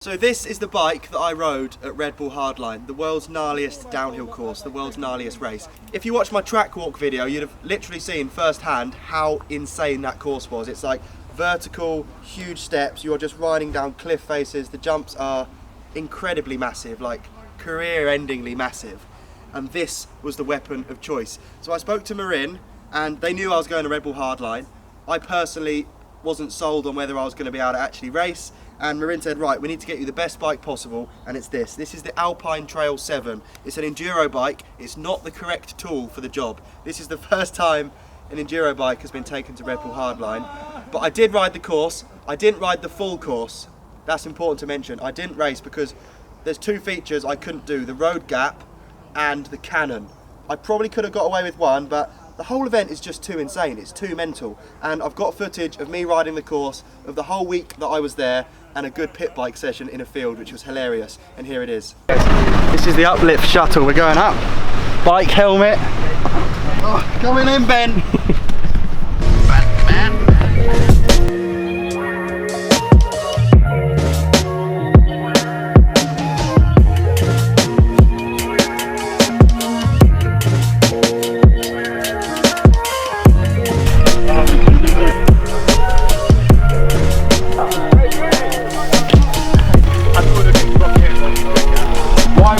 So this is the bike that I rode at RedBull Hardline, the world's gnarliest downhill course, the world's gnarliest race. If you watch my track walk video, you'd have literally seen firsthand how insane that course was. It's like vertical, huge steps, you're just riding down cliff faces, the jumps are incredibly massive, like career-endingly massive. And this was the weapon of choice. So I spoke to Marin, and they knew I was going to RedBull Hardline. I personally wasn't sold on whether I was going to be able to actually race, and Marin said, right, we need to get you the best bike possible, and it's this. This is the Alpine Trail 7. It's an enduro bike. It's not the correct tool for the job. This is the first time an enduro bike has been taken to RedBull Hardline. But I did ride the course. I didn't ride the full course. That's important to mention. I didn't race because there's two features I couldn't do, the road gap and the cannon. I probably could have got away with one, but the whole event is just too insane, it's too mental. And I've got footage of me riding the course, of the whole week that I was there, and a good pit bike session in a field, which was hilarious. And here it is. This is the uplift shuttle, we're going up. Bike helmet. Oh, coming in, Ben.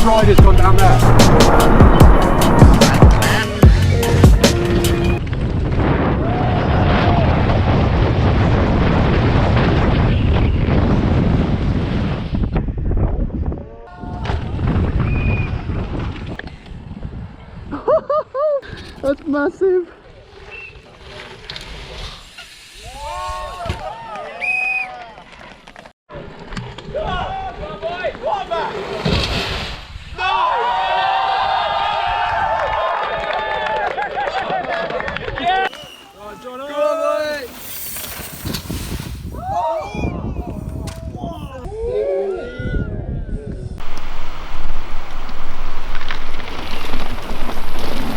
Rider's gone down there. That's massive.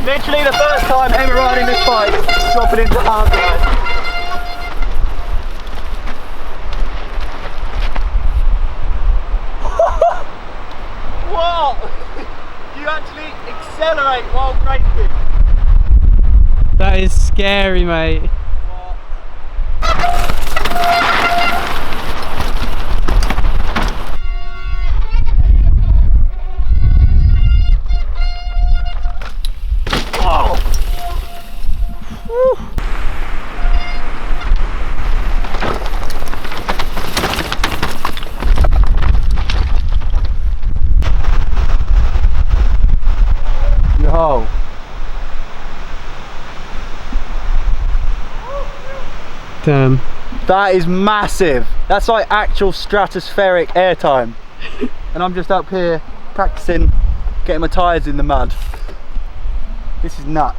Literally the first time ever riding this bike, dropping into hardline. What? You actually accelerate while braking. That is scary, mate. Yo. Damn. That is massive. That's like actual stratospheric airtime. And I'm just up here practicing getting my tyres in the mud. This is nuts.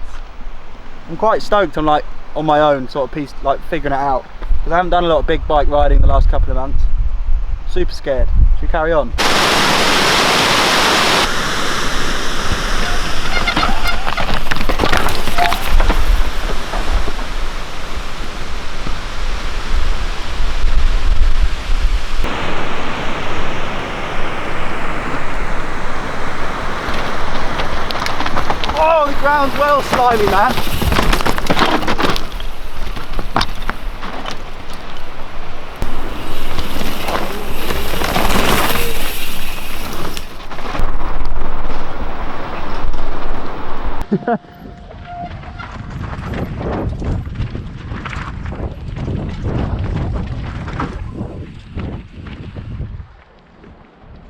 I'm quite stoked. I'm like on my own sort of piece, like figuring it out. Because I haven't done a lot of big bike riding the last couple of months. Super scared. Should we carry on? Oh, the ground's well slimy, man.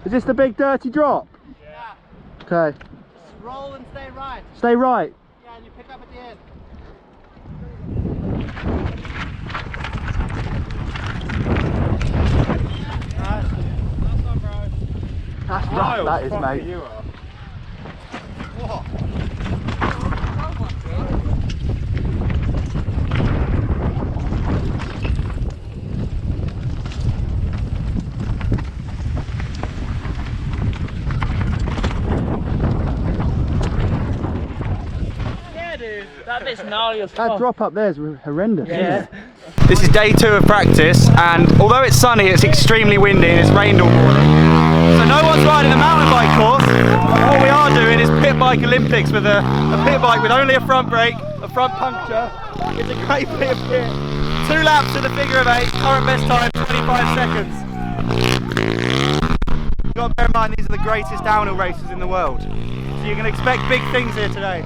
Is this the big dirty drop? Yeah. Okay. Roll and stay right. Stay right. Yeah, and you pick up at the end. Nice. That's not, bro. That's rough, that is, mate. You are. What? That bit's gnarly as fuck. That drop up there is horrendous. Yeah. Isn't it? This is day 2 of practice, and although it's sunny, it's extremely windy and it's rained all morning. So no one's riding the mountain bike course. What we are doing is pit bike Olympics with a pit bike with only a front brake, a front puncture. It's a great bit of kit. 2 laps in the figure of 8, current best time 25 seconds. You've got to bear in mind these are the greatest downhill races in the world. So you can expect big things here today.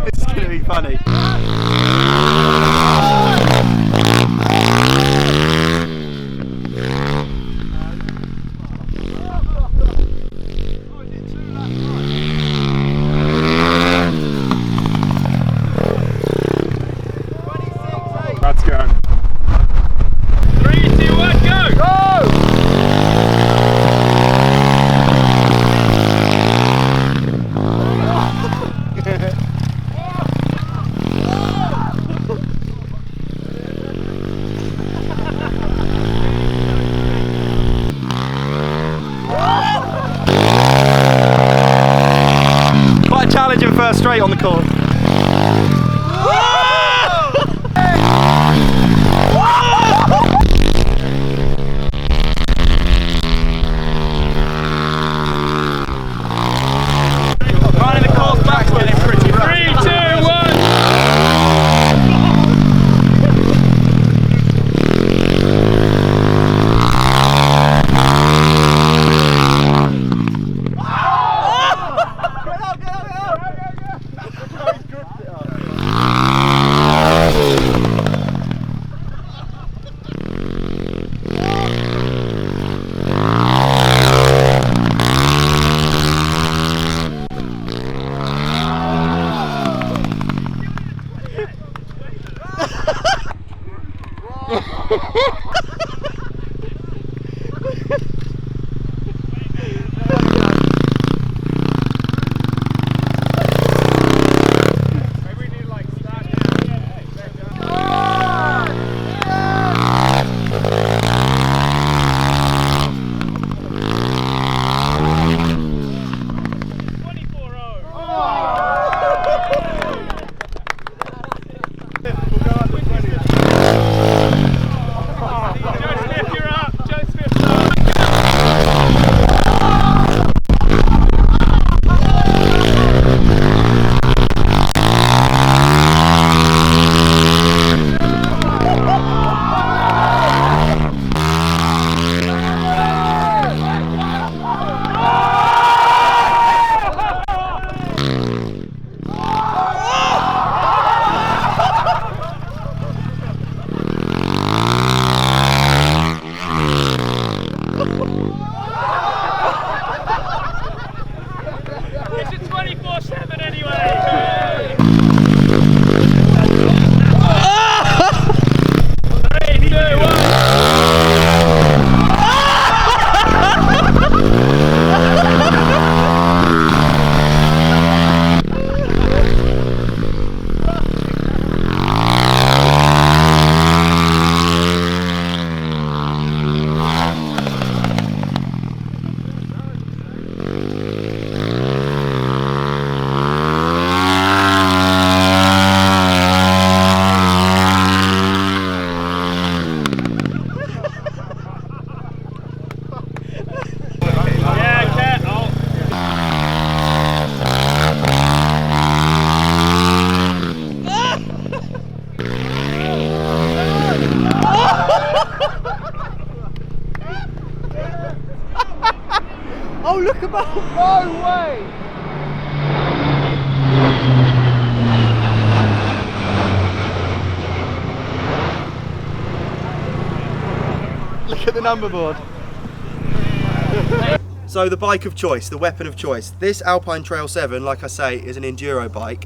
It's going to be funny. Let's go. 3, 2, 1, go! Quite a challenging first straight on the course. Running the course backwards. 3, 2, 1. It's a 24/7 anyway. 3, 2, Oh, look above! No way! Look at the number board. So the bike of choice, the weapon of choice. This Alpine Trail 7, like I say, is an enduro bike,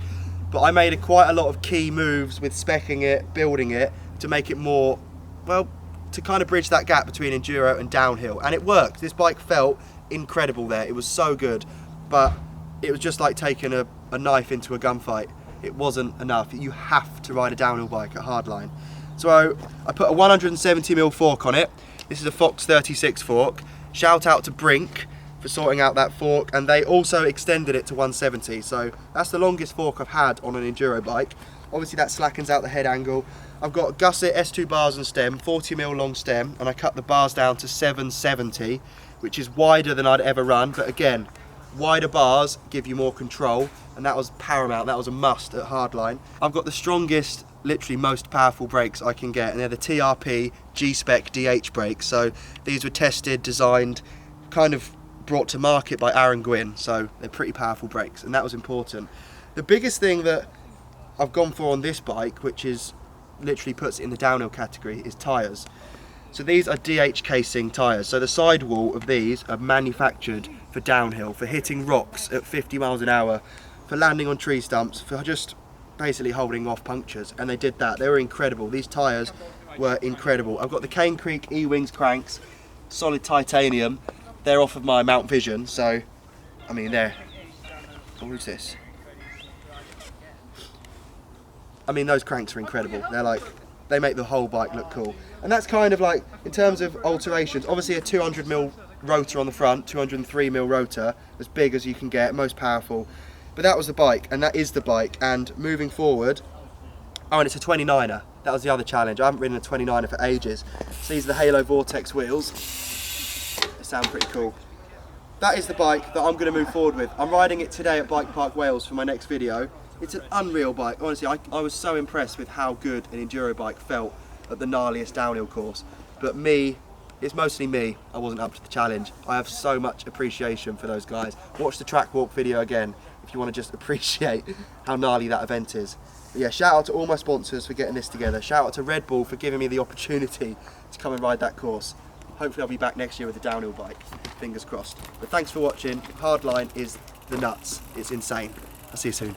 but I made quite a lot of key moves with speccing it, building it, to make it more, well, to kind of bridge that gap between enduro and downhill. And it worked. This bike felt incredible there. It was so good, but it was just like taking a knife into a gunfight. It wasn't enough. You have to ride a downhill bike at Hardline. So I put a 170mm fork on it. This is a Fox 36 fork. Shout out to Brink for for sorting out that fork, and they also extended it to 170, so that's the longest fork I've had on an enduro bike. Obviously that slackens out the head angle. I've got gusset S2 bars and stem, 40mm long stem, and I cut the bars down to 770, which is wider than I'd ever run, but again, wider bars give you more control, and that was paramount, that was a must at Hardline. I've got the strongest, literally most powerful brakes I can get, and they're the TRP G-Spec DH brakes. So these were tested, designed, kind of brought to market by Aaron Gwynn, so they're pretty powerful brakes, and that was important. The biggest thing that I've gone for on this bike, which is literally puts it in the downhill category, is tyres. So these are DH casing tyres. So the sidewall of these are manufactured for downhill, for hitting rocks at 50 miles an hour, for landing on tree stumps, for just basically holding off punctures, and they did that. They were incredible. These tyres were incredible. I've got the Cane Creek E-Wings cranks, solid titanium. They're off of my Mount Vision, so I mean they're, what is this? I mean those cranks are incredible. They're like, they make the whole bike look cool. And that's kind of like, in terms of alterations, obviously a 200mm rotor on the front, 203mm rotor, as big as you can get, most powerful. But that was the bike, and that is the bike. And moving forward, oh, and it's a 29er. That was the other challenge. I haven't ridden a 29er for ages. So these are the Halo Vortex wheels. They sound pretty cool. That is the bike that I'm going to move forward with. I'm riding it today at Bike Park Wales for my next video. It's an unreal bike. Honestly, I was so impressed with how good an enduro bike felt at the gnarliest downhill course. But me, it's mostly me, I wasn't up to the challenge. I have so much appreciation for those guys. Watch the track walk video again if you want to just appreciate how gnarly that event is. But yeah, shout out to all my sponsors for getting this together. Shout out to Red Bull for giving me the opportunity to come and ride that course. Hopefully I'll be back next year with a downhill bike, fingers crossed. But thanks for watching. Hardline is the nuts, it's insane. I'll see you soon.